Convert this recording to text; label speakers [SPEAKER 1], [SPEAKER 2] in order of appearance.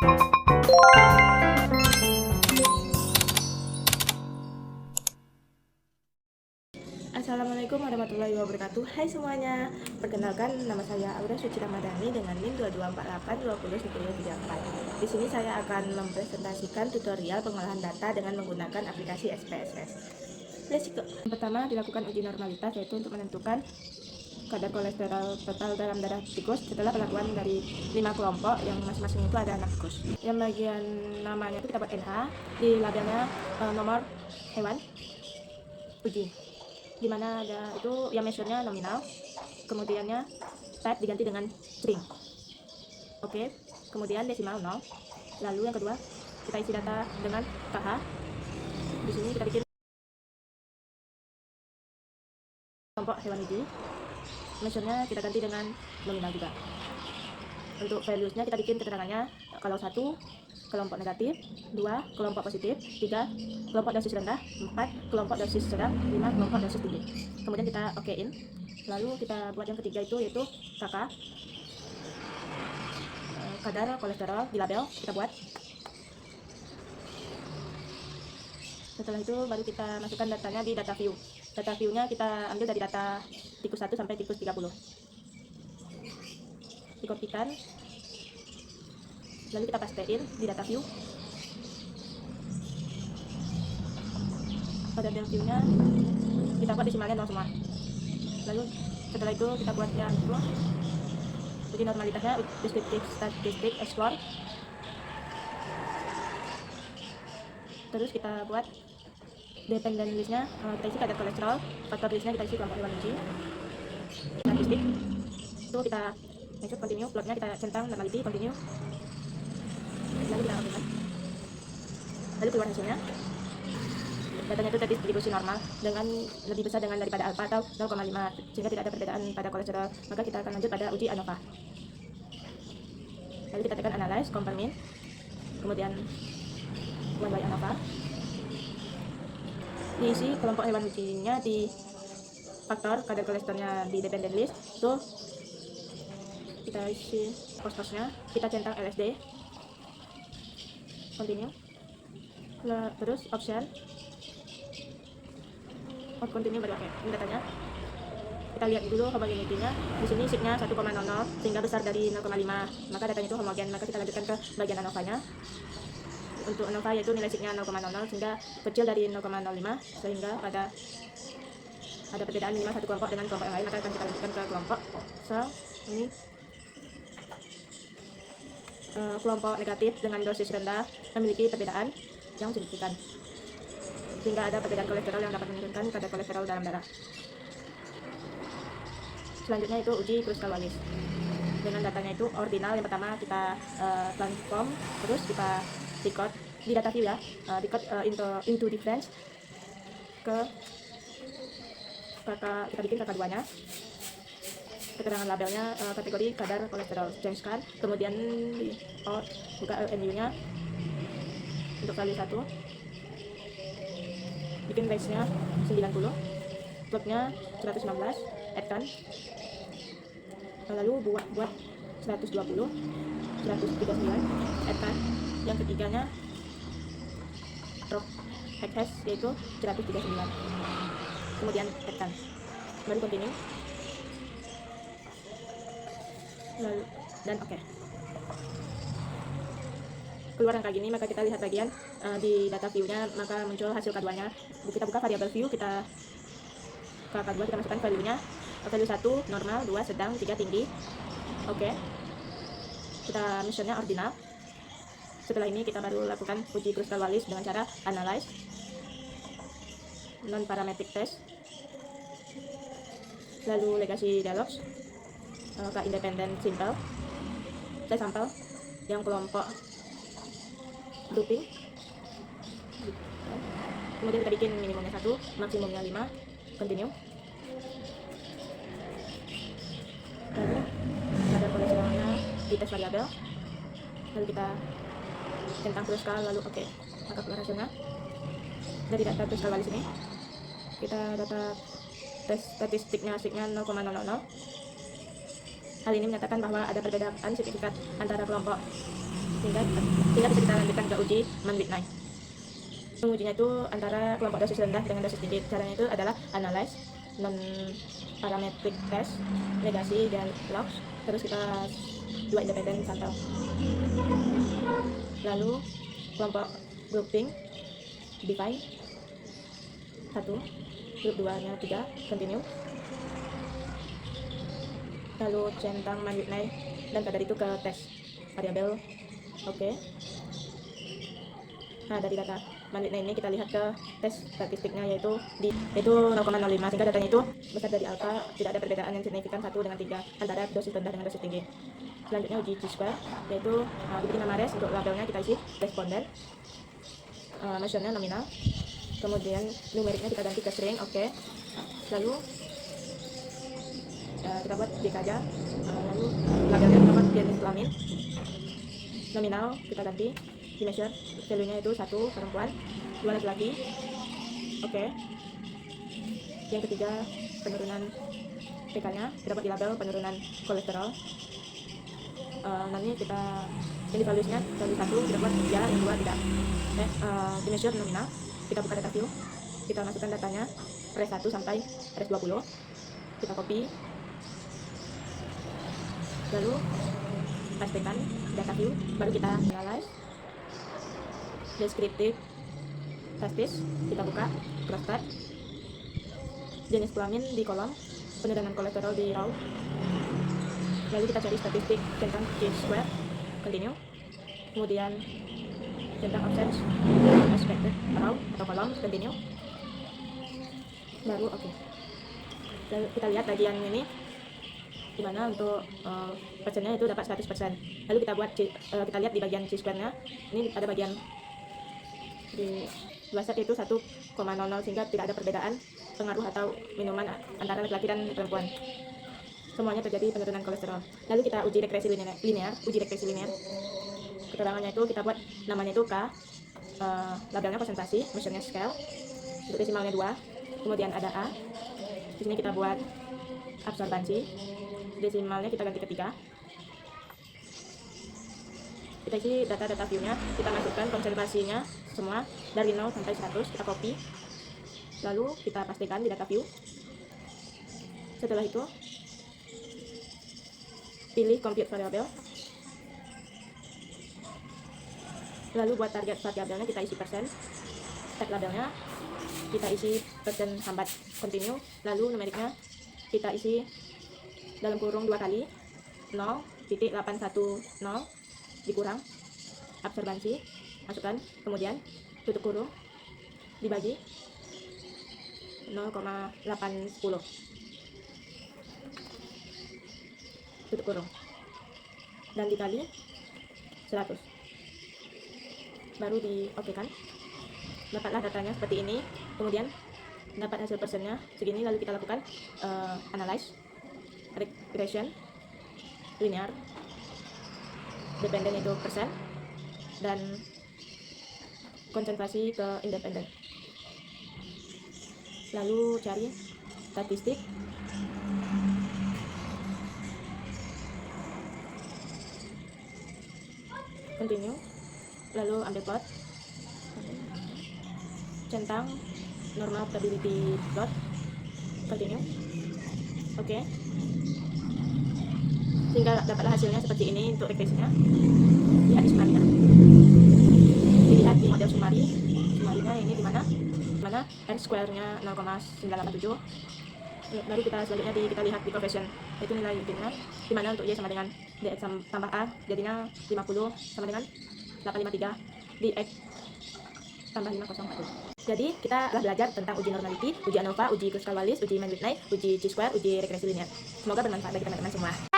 [SPEAKER 1] Assalamualaikum warahmatullahi wabarakatuh. Hai semuanya, perkenalkan nama saya Aura Suci Ramadhani dengan NIM 2248201034. Di sini saya akan mempresentasikan tutorial pengolahan data dengan menggunakan aplikasi SPSS. Yang pertama dilakukan uji normalitas, yaitu untuk menentukan kadar kolesterol total dalam darah tikus setelah perlakuan dari 5 kelompok yang masing-masing itu ada 6 tikus. Yang bagian namanya itu kita buat NH, di labelnya nomor hewan uji, dimana ada itu yang measure-nya nominal, kemudiannya type diganti dengan string. Oke, kemudian desimal 0. Lalu yang kedua kita isi data dengan KH. Di sini kita bikin kelompok hewan uji, measure-nya kita ganti dengan nominal juga. Untuk values-nya kita bikin keterangannya, kalau 1 kelompok negatif, 2 kelompok positif, 3 kelompok dosis rendah, 4 kelompok dosis sedang, 5 kelompok dosis tinggi. Kemudian kita okein. Lalu kita buat yang ketiga itu yaitu KK, kadar kolesterol di label kita buat. Setelah itu baru kita masukkan datanya di data view. Data view-nya kita ambil dari data tikus 1 sampai tikus 30. Dikopikan, lalu kita pastein di data view. Pada data view-nya kita buat desimalnya 0 semua. Lalu setelah itu kita buat yang itu uji normalitasnya, descriptive statistic explore. Terus kita buat dependent listnya, kita isi kadar kolesterol, faktor listnya kita isi kelompok hewan uji, statistik itu kita masuk continue, plotnya kita centang normality continue, lalu kita okekan. Lalu keluar hasilnya, datanya itu terdistribusi normal dengan lebih besar dengan daripada alpha atau 0,5, sehingga tidak ada perbedaan pada kolesterol. Maka kita akan lanjut pada uji ANOVA. Lalu kita tekan analyze, compare mean, kemudian 1 by ANOVA. Diisi kelompok hewan ujinya di faktor kadar kolesterolnya di dependent list. So kita isi cost-nya, kita centang LSD, continue, terus option continue baru oke. Ini datanya. Kita lihat dulu homogeneity-nya. Di sini signya 1,00 sehingga besar dari 0,5. Maka datanya itu homogen. Maka kita lanjutkan ke bagian ANOVA-nya. Untuk ANOVA yaitu nilai signya 0,00 sehingga kecil dari 0,05 sehingga pada ada perbedaan minimal satu kelompok dengan kelompok yang lain. Maka akan kita lanjutkan ke kelompok. So ini kelompok negatif dengan dosis rendah memiliki perbedaan yang signifikan, sehingga ada perbedaan kolesterol yang dapat menurunkan kadar kolesterol dalam darah. Selanjutnya itu uji Kruskal-Wallis dengan datanya itu ordinal. Yang pertama kita transform, terus kita record di data view ya, record into difference ke kakak, kita bikin kakak 2 nya, keterangan labelnya kategori kadar kolesterol change kan, kemudian di buka LNU nya untuk value 1, bikin range nya 90, plotnya 116, add kan, lalu buat 120, 139, add kan. Yang ketiganya drop hash yaitu 139, kemudian add kan, baru continue, lalu dan oke. Keluar angka gini, maka kita lihat bagian di data view-nya, maka muncul hasil K2 nya. Kita buka variabel view, kita ke K2, kita masukkan value-nya, value 1 normal, 2 sedang, 3 tinggi. Oke. Kita measure-nya ordinal. Setelah ini kita baru lakukan uji Kruskal-Wallis dengan cara analyze, non parametric test, lalu legacy dialogs, ke independent simple, test sampel yang kelompok grouping, kemudian kita bikin minimumnya 1, maksimumnya 5, continue, lalu kadar kolesterolnya di tes variabel, lalu kita centang Kruskal, lalu oke. Maka keluar hasilnya dari data Kruskal-Wallis ini, kita data tes statistiknya signya 0,000. Hal ini menyatakan bahwa ada perbedaan signifikan antara kelompok sehingga bisa kita lanjutkan ke uji Man-Whitney. Mengujinya itu antara kelompok dosis rendah dengan dosis tinggi. Caranya itu adalah analyze, non parametric test, negasi, dan logs. Terus kita 2 independen sampel. Lalu kelompok grouping define 1, grup 2 nya 3, continue. Lalu centang Man-Whitney dan kadar itu ke tes variabel. Oke. Nah, dari data Man-Whitney ini kita lihat ke tes statistiknya yaitu 0,05, sehingga datanya itu besar dari alfa, tidak ada perbedaan yang signifikan 1 dengan 3 antara dosis rendah dengan dosis tinggi. Selanjutnya uji chi-square, yaitu diberi nama res, untuk labelnya kita isi responden, measure-nya nominal, kemudian numeriknya kita ganti ke string. Oke. Lalu kita buat dik aja, lalu labelnya kita buat jenis kelamin, nominal kita ganti, di measure value-nya itu 1 perempuan, 2 laki-laki. Oke. Yang ketiga penurunan PK-nya kita buat di label penurunan kolesterol. Nanti kita ini values-nya value 1 kita buat ya, yang 2 tidak. Di measure nominal kita buka data view, kita masukkan datanya res 1 sampai res 20, kita copy, lalu pastekan data view, baru kita analyze. Deskriptif testis kita buka, prostat, jenis kelamin di kolom, penurunan kolesterol di row, lalu kita cari statistik centang chi-square, continue, kemudian centang absence expected row atau kolom, continue, baru oke. Lalu kita lihat bagian ini dimana untuk persennya itu dapat 100%. Lalu kita buat kita lihat di bagian chi-square nya ini ada bagian di WhatsApp itu 1,00, sehingga tidak ada perbedaan pengaruh atau minuman antara laki-laki dan perempuan. Semuanya terjadi penurunan kolesterol. Lalu kita uji regresi linear, keterangannya itu kita buat namanya itu K, labelnya konsentrasi, measure-nya scale, untuk desimalnya 2, kemudian ada A. Di sini kita buat absorbansi, desimalnya kita ganti ke 3. Kita isi data view-nya, kita masukkan konsentrasinya semua dari 0 sampai 100, kita copy, lalu kita pastikan di data view. Setelah itu pilih compute variable, lalu buat target variabelnya kita isi persen, tag labelnya kita isi persen hambat, continue, lalu numeriknya kita isi dalam kurung 2 kali 0.810 dikurang absorbansi, masukkan, kemudian tutup kurung dibagi 0,810, tutup kurung, dan dikali 100, baru di oke kan. Dapatlah datanya seperti ini, kemudian dapat hasil persennya segini. Lalu kita lakukan analyze, regression, linear, dependen itu persen, dan konsentrasi ke independen. Lalu cari statistik, continue, lalu ambil plot, centang normal stability plot, continue, oke. Sehingga dapatlah hasilnya seperti ini untuk regresinya. Lihat di sumarinya, dilihat di model sumarinya ini dimana n square-nya 0,987. Baru kita selanjutnya kita lihat di coefficient, itu nilai y-nya, dimana untuk y sama dengan dx tambah a jadinya 50 sama dengan 853, di x tambah 501. Jadi kita telah belajar tentang uji normality, uji ANOVA, uji Kruskal-Wallis, uji Man-Whitney, uji chi-square, uji regresi linear. Semoga bermanfaat bagi teman-teman semua.